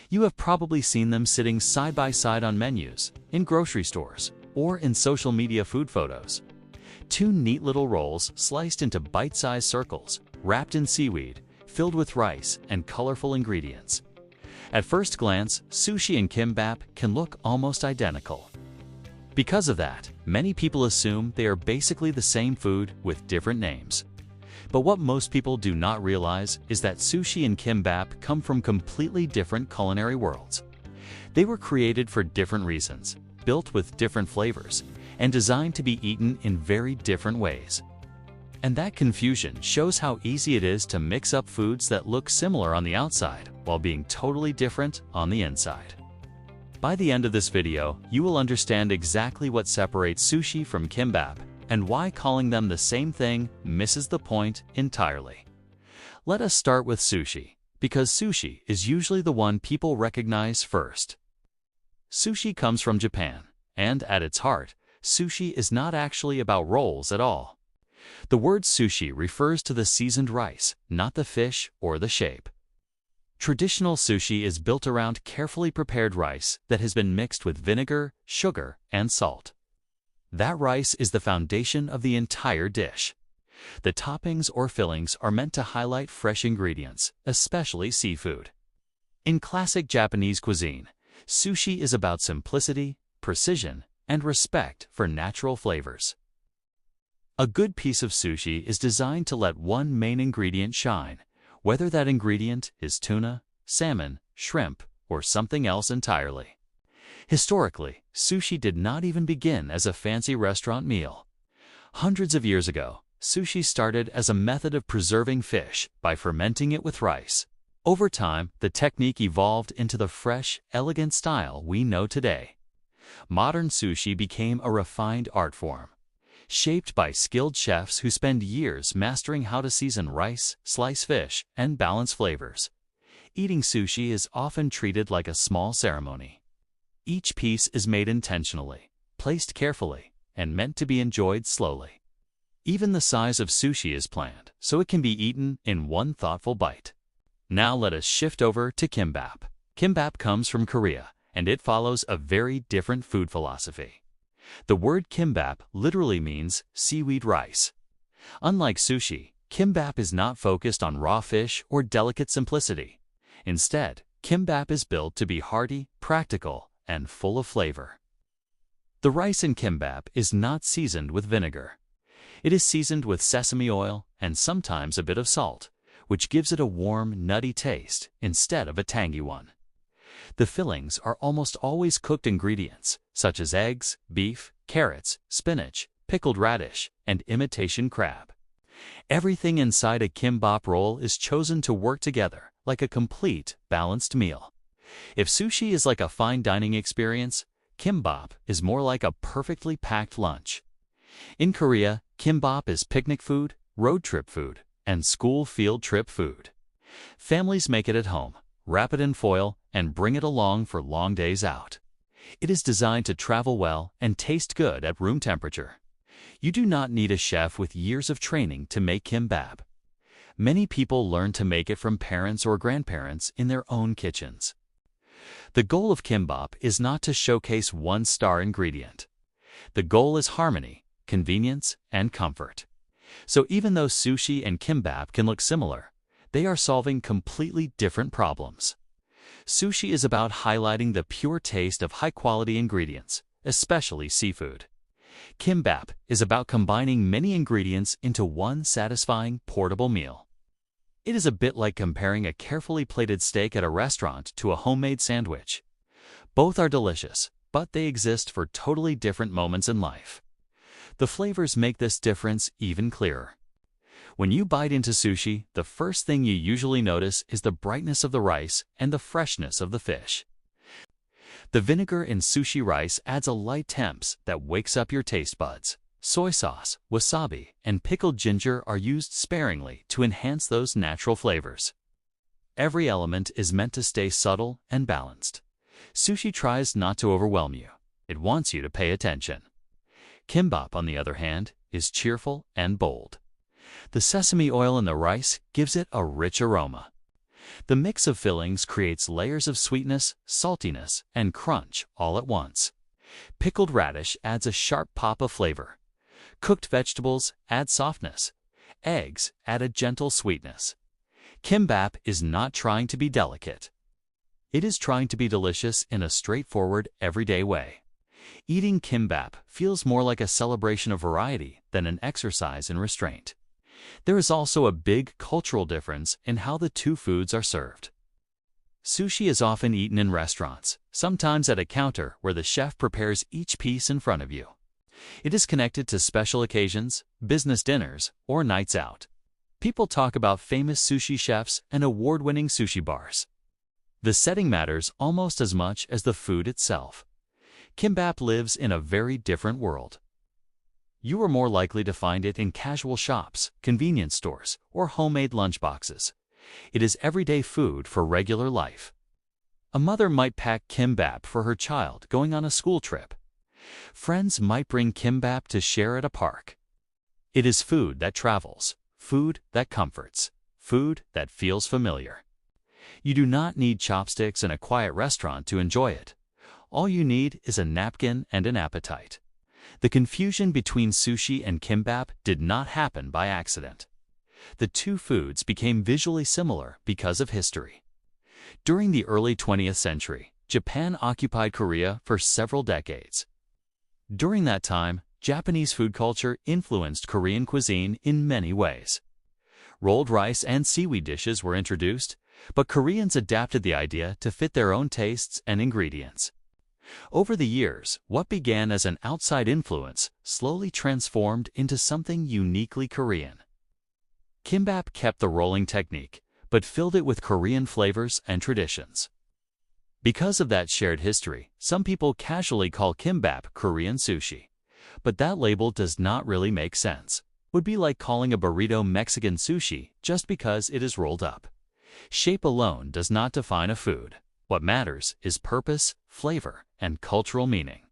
You have probably seen them sitting side by side on menus, in grocery stores, or in social media food photos. Two neat little rolls sliced into bite-sized circles, wrapped in seaweed, filled with rice and colorful ingredients. At first glance, sushi and kimbap can look almost identical. Because of that, many people assume they are basically the same food with different names. But what most people do not realize is that sushi and kimbap come from completely different culinary worlds. They were created for different reasons, built with different flavors, and designed to be eaten in very different ways. And that confusion shows how easy it is to mix up foods that look similar on the outside while being totally different on the inside. By the end of this video, you will understand exactly what separates sushi from kimbap and why calling them the same thing misses the point entirely. Let us start with sushi, because sushi is usually the one people recognize first. Sushi comes from Japan, and at its heart, sushi is not actually about rolls at all. The word sushi refers to the seasoned rice, not the fish or the shape. Traditional sushi is built around carefully prepared rice that has been mixed with vinegar, sugar, and salt. That rice is the foundation of the entire dish. The toppings or fillings are meant to highlight fresh ingredients, especially seafood. In classic Japanese cuisine, sushi is about simplicity, precision, and respect for natural flavors. A good piece of sushi is designed to let one main ingredient shine, whether that ingredient is tuna, salmon, shrimp, or something else entirely. Historically, sushi did not even begin as a fancy restaurant meal. Hundreds of years ago, sushi started as a method of preserving fish by fermenting it with rice. Over time, the technique evolved into the fresh, elegant style we know today. Modern sushi became a refined art form, shaped by skilled chefs who spend years mastering how to season rice, slice fish, and balance flavors. Eating sushi is often treated like a small ceremony. Each piece is made intentionally, placed carefully, and meant to be enjoyed slowly. Even the size of sushi is planned, so it can be eaten in one thoughtful bite. Now let us shift over to kimbap. Kimbap comes from Korea, and it follows a very different food philosophy. The word kimbap literally means seaweed rice. Unlike sushi, kimbap is not focused on raw fish or delicate simplicity. Instead, kimbap is built to be hearty, practical, and full of flavor. The rice in kimbap is not seasoned with vinegar. It is seasoned with sesame oil and sometimes a bit of salt, which gives it a warm, nutty taste instead of a tangy one. The fillings are almost always cooked ingredients, such as eggs, beef, carrots, spinach, pickled radish, and imitation crab. Everything inside a kimbap roll is chosen to work together like a complete, balanced meal. If sushi is like a fine dining experience, kimbap is more like a perfectly packed lunch. In Korea, kimbap is picnic food, road trip food, and school field trip food. Families make it at home, wrap it in foil, and bring it along for long days out. It is designed to travel well and taste good at room temperature. You do not need a chef with years of training to make kimbap. Many people learn to make it from parents or grandparents in their own kitchens. The goal of kimbap is not to showcase one star ingredient. The goal is harmony, convenience, and comfort. So even though sushi and kimbap can look similar, they are solving completely different problems. Sushi is about highlighting the pure taste of high-quality ingredients, especially seafood. Kimbap is about combining many ingredients into one satisfying, portable meal. It is a bit like comparing a carefully plated steak at a restaurant to a homemade sandwich. Both are delicious, but they exist for totally different moments in life. The flavors make this difference even clearer. When you bite into sushi, the first thing you usually notice is the brightness of the rice and the freshness of the fish. The vinegar in sushi rice adds a light temps that wakes up your taste buds. Soy sauce, wasabi, and pickled ginger are used sparingly to enhance those natural flavors. Every element is meant to stay subtle and balanced. Sushi tries not to overwhelm you. It wants you to pay attention. Kimbap, on the other hand, is cheerful and bold. The sesame oil in the rice gives it a rich aroma. The mix of fillings creates layers of sweetness, saltiness, and crunch all at once. Pickled radish adds a sharp pop of flavor. Cooked vegetables add softness. Eggs add a gentle sweetness. Kimbap is not trying to be delicate. It is trying to be delicious in a straightforward, everyday way. Eating kimbap feels more like a celebration of variety than an exercise in restraint. There is also a big cultural difference in how the two foods are served. Sushi is often eaten in restaurants, sometimes at a counter where the chef prepares each piece in front of you. It is connected to special occasions, business dinners, or nights out. People talk about famous sushi chefs and award-winning sushi bars. The setting matters almost as much as the food itself. Kimbap lives in a very different world. You are more likely to find it in casual shops, convenience stores, or homemade lunchboxes. It is everyday food for regular life. A mother might pack kimbap for her child going on a school trip. Friends might bring kimbap to share at a park. It is food that travels, food that comforts, food that feels familiar. You do not need chopsticks in a quiet restaurant to enjoy it. All you need is a napkin and an appetite. The confusion between sushi and kimbap did not happen by accident. The two foods became visually similar because of history. During the early 20th century, Japan occupied Korea for several decades. During that time, Japanese food culture influenced Korean cuisine in many ways. Rolled rice and seaweed dishes were introduced, but Koreans adapted the idea to fit their own tastes and ingredients. Over the years, what began as an outside influence slowly transformed into something uniquely Korean. Kimbap kept the rolling technique, but filled it with Korean flavors and traditions. Because of that shared history, some people casually call kimbap Korean sushi. But that label does not really make sense. It would be like calling a burrito Mexican sushi just because it is rolled up. Shape alone does not define a food. What matters is purpose, flavor, and cultural meaning.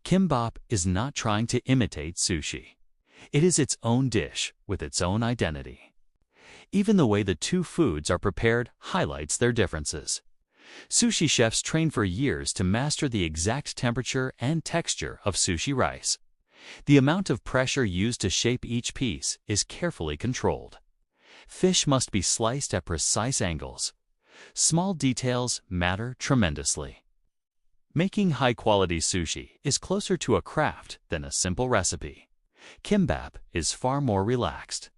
Kimbap is not trying to imitate sushi. It is its own dish with its own identity. Even the way the two foods are prepared highlights their differences. Sushi chefs train for years to master the exact temperature and texture of sushi rice. The amount of pressure used to shape each piece is carefully controlled. Fish must be sliced at precise angles. Small details matter tremendously. Making high-quality sushi is closer to a craft than a simple recipe. Kimbap is far more relaxed.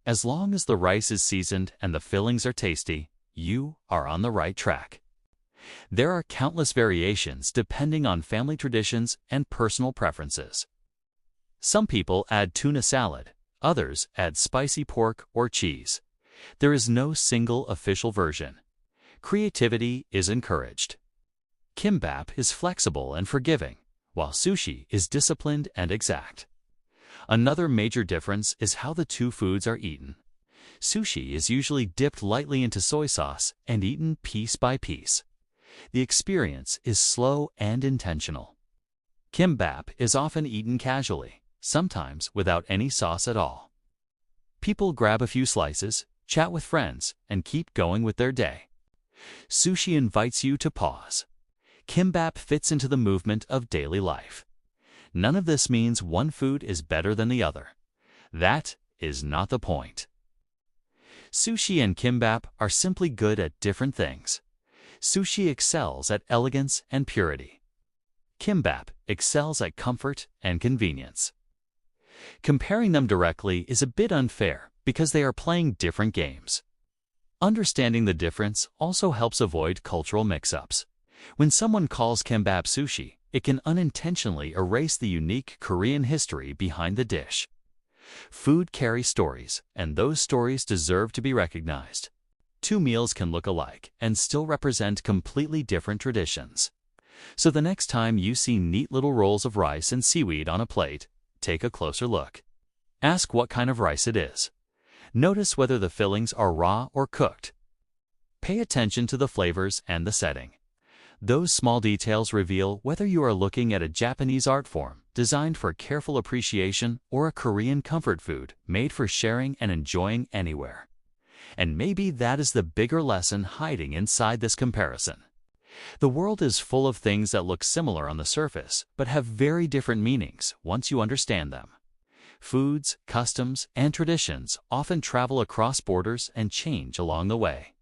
As long as the rice is seasoned and the fillings are tasty, you are on the right track. There are countless variations depending on family traditions and personal preferences. Some people add tuna salad, others add spicy pork or cheese. There is no single official version. Creativity is encouraged. Kimbap is flexible and forgiving, while sushi is disciplined and exact. Another major difference is how the two foods are eaten. Sushi is usually dipped lightly into soy sauce and eaten piece by piece. The experience is slow and intentional. Kimbap is often eaten casually, sometimes without any sauce at all. People grab a few slices, chat with friends, and keep going with their day. Sushi invites you to pause. Kimbap fits into the movement of daily life. None of this means one food is better than the other. That is not the point. Sushi and kimbap are simply good at different things. Sushi excels at elegance and purity. Kimbap excels at comfort and convenience. Comparing them directly is a bit unfair because they are playing different games. Understanding the difference also helps avoid cultural mix-ups. When someone calls kimbap sushi, it can unintentionally erase the unique Korean history behind the dish. Food carries stories, and those stories deserve to be recognized. Two meals can look alike and still represent completely different traditions. So the next time you see neat little rolls of rice and seaweed on a plate, take a closer look. Ask what kind of rice it is. Notice whether the fillings are raw or cooked. Pay attention to the flavors and the setting. Those small details reveal whether you are looking at a Japanese art form designed for careful appreciation or a Korean comfort food made for sharing and enjoying anywhere. And maybe that is the bigger lesson hiding inside this comparison. The world is full of things that look similar on the surface, but have very different meanings once you understand them. Foods, customs, and traditions often travel across borders and change along the way.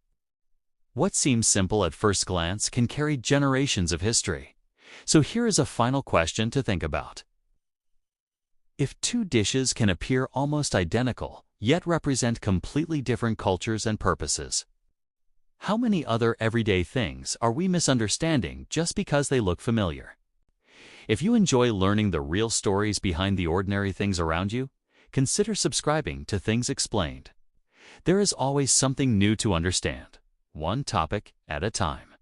What seems simple at first glance can carry generations of history. So here is a final question to think about. If two dishes can appear almost identical, yet represent completely different cultures and purposes, how many other everyday things are we misunderstanding just because they look familiar? If you enjoy learning the real stories behind the ordinary things around you, consider subscribing to Things Explained. There is always something new to understand, one topic at a time.